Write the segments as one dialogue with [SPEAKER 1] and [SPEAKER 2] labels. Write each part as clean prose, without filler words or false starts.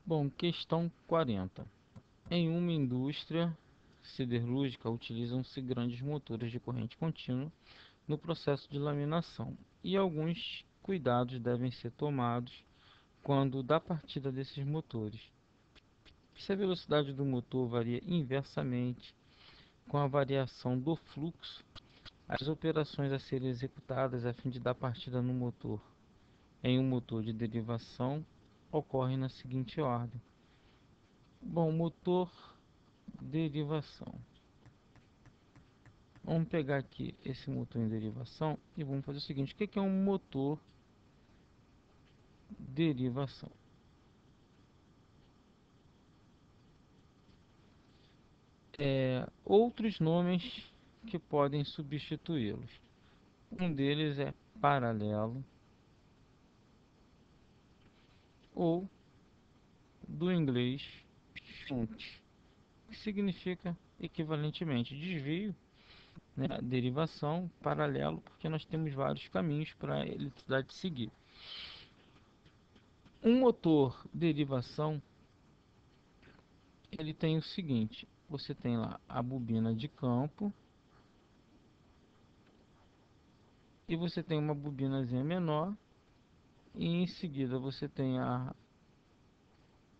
[SPEAKER 1] Bom, questão 40. Em uma indústria siderúrgica, utilizam-se grandes motores de corrente contínua no processo de laminação, e alguns cuidados devem ser tomados quando da partida desses motores. Se a velocidade do motor varia inversamente com a variação do fluxo, as operações a serem executadas a fim de dar partida no motor em um motor de derivação ocorrem na seguinte ordem. Bom, motor derivação. Vamos pegar aqui esse motor em derivação e vamos fazer o seguinte: o que é um motor derivação? Outros nomes que podem substituí-los. Um deles é paralelo, ou do inglês shunt, que significa equivalentemente desvio, né, derivação, paralelo, porque nós temos vários caminhos para a eletricidade seguir. Um motor derivação, ele tem o seguinte: você tem lá a bobina de campo e você tem uma bobinazinha menor, e em seguida você tem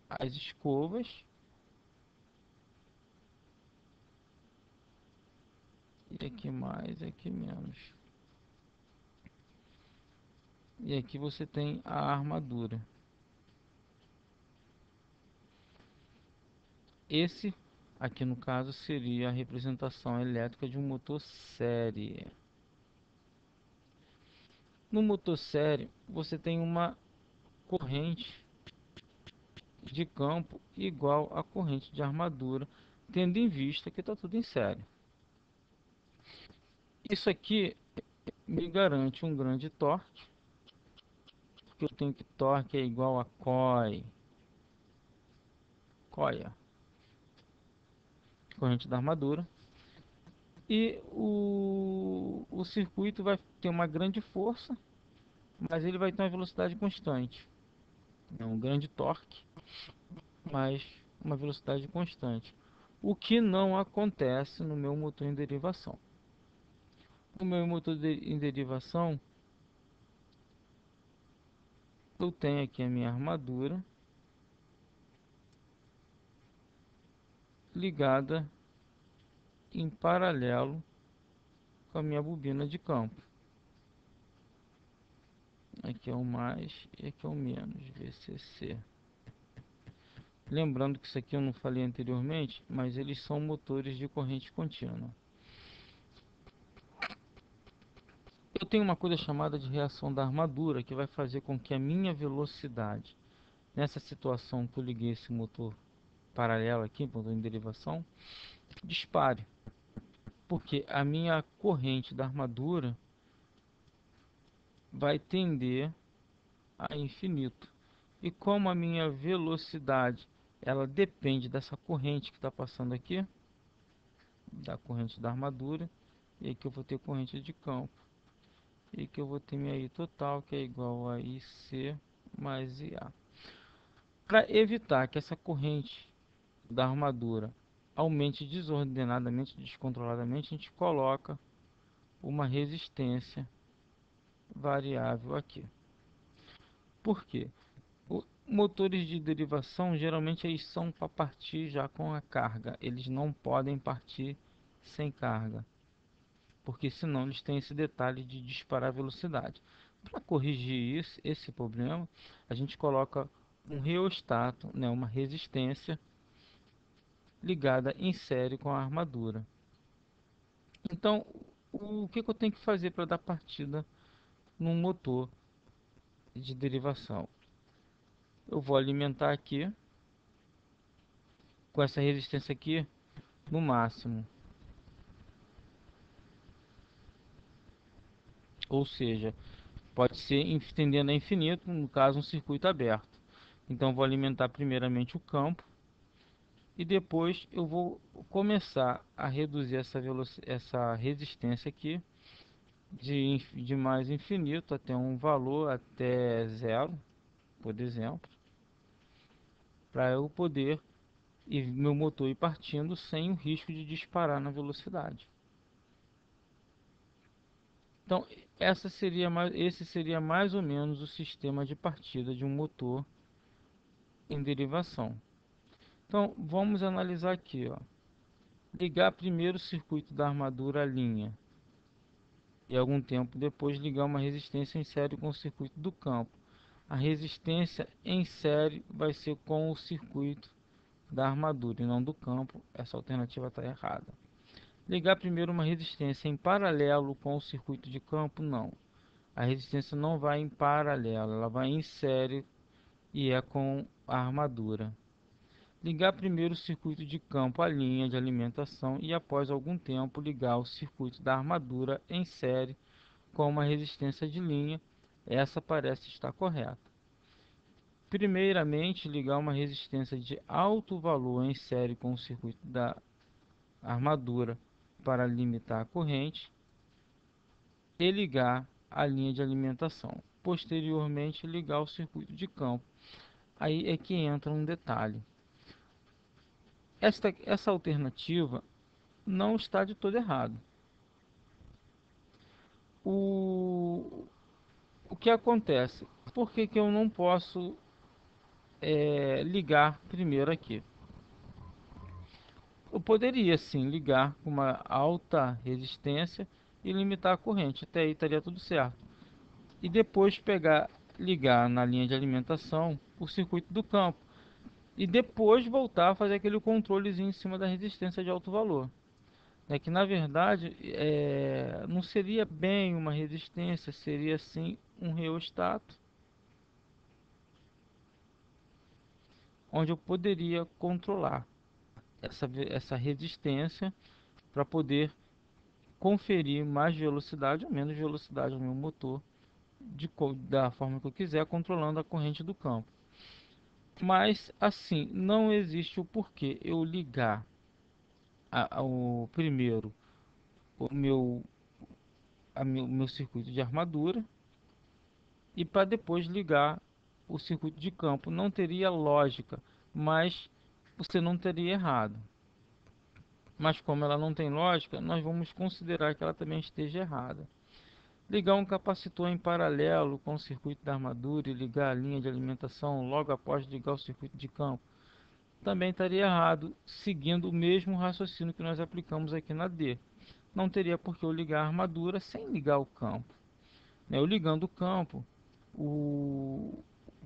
[SPEAKER 1] as escovas, e aqui mais, aqui menos. E aqui você tem a armadura. Esse aqui no caso seria a representação elétrica de um motor série. No motor série você tem uma corrente de campo igual à corrente de armadura, tendo em vista que está tudo em série. Isso aqui me garante um grande torque, porque eu tenho que torque é igual a coia, corrente da armadura, e o circuito vai ter uma grande força, mas ele vai ter uma velocidade constante. É um grande torque, mas uma velocidade constante. O que não acontece no meu motor em derivação. No meu motor em derivação, eu tenho aqui a minha armadura ligada em paralelo com a minha bobina de campo. Aqui é o mais e aqui é o menos, VCC. Lembrando que isso aqui eu não falei anteriormente, mas eles são motores de corrente contínua. Eu tenho uma coisa chamada de reação da armadura, que vai fazer com que a minha velocidade, nessa situação que eu liguei esse motor paralelo aqui, motor em derivação, dispare. Porque a minha corrente da armadura vai tender a infinito. E como a minha velocidade ela depende dessa corrente que está passando aqui, da corrente da armadura, e aqui eu vou ter corrente de campo, e que eu vou ter minha I total, que é igual a IC mais IA. Para evitar que essa corrente da armadura aumente desordenadamente, descontroladamente, a gente coloca uma resistência variável aqui. Por quê? Motores de derivação geralmente eles são para partir já com a carga, eles não podem partir sem carga, porque senão eles têm esse detalhe de disparar a velocidade. Para corrigir esse problema, a gente coloca um reostato, né, uma resistência ligada em série com a armadura. Então, o que eu tenho que fazer para dar partida num motor de derivação? Eu vou alimentar aqui com essa resistência aqui no máximo, ou seja, pode ser estendendo a infinito, no caso um circuito aberto. Então vou alimentar primeiramente o campo e depois eu vou começar a reduzir essa resistência aqui de mais infinito até um valor até zero, por exemplo, para eu poder e meu motor ir partindo sem o risco de disparar na velocidade. Então, esse seria mais ou menos o sistema de partida de um motor em derivação. Então, vamos analisar aqui, ó. Ligar primeiro o circuito da armadura à linha e algum tempo depois ligar uma resistência em série com o circuito do campo. A resistência em série vai ser com o circuito da armadura e não do campo. Essa alternativa está errada. Ligar primeiro uma resistência em paralelo com o circuito de campo, não. A resistência não vai em paralelo, ela vai em série e é com a armadura. Ligar primeiro o circuito de campo à linha de alimentação e após algum tempo ligar o circuito da armadura em série com uma resistência de linha. Essa parece estar correta. Primeiramente, ligar uma resistência de alto valor em série com o circuito da armadura para limitar a corrente e ligar a linha de alimentação. Posteriormente, ligar o circuito de campo. Aí é que entra um detalhe. Essa alternativa não está de todo errado. O, o que acontece? Por que que eu não posso ligar primeiro aqui? Eu poderia sim ligar com uma alta resistência e limitar a corrente. Até aí estaria tudo certo. E depois ligar na linha de alimentação o circuito do campo. E depois voltar a fazer aquele controlezinho em cima da resistência de alto valor. É que na verdade não seria bem uma resistência, seria sim um reostato, onde eu poderia controlar essa resistência para poder conferir mais velocidade ou menos velocidade ao meu motor da forma que eu quiser, controlando a corrente do campo. Mas assim, não existe o porquê eu ligar ao primeiro o meu circuito de armadura e para depois ligar o circuito de campo. Não teria lógica, mas você não teria errado. Mas como ela não tem lógica, nós vamos considerar que ela também esteja errada. Ligar um capacitor em paralelo com o circuito da armadura e ligar a linha de alimentação logo após ligar o circuito de campo também estaria errado, seguindo o mesmo raciocínio que nós aplicamos aqui na D. Não teria por que eu ligar a armadura sem ligar o campo. Eu ligando o campo,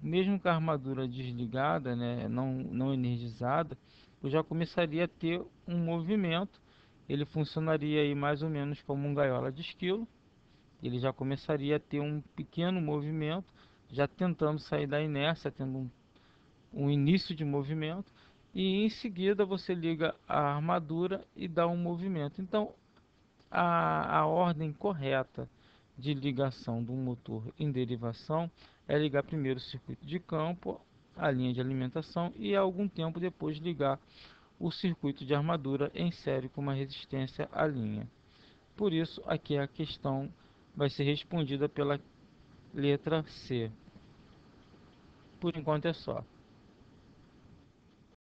[SPEAKER 1] mesmo com a armadura desligada, né, não energizada, eu já começaria a ter um movimento. Ele funcionaria aí mais ou menos como um gaiola de esquilo. Ele já começaria a ter um pequeno movimento, já tentando sair da inércia, tendo um início de movimento. E em seguida você liga a armadura e dá um movimento. Então a ordem correta de ligação do motor em derivação é ligar primeiro o circuito de campo, a linha de alimentação e algum tempo depois ligar o circuito de armadura em série com uma resistência à linha. Por isso aqui a questão vai ser respondida pela letra C. Por enquanto é só.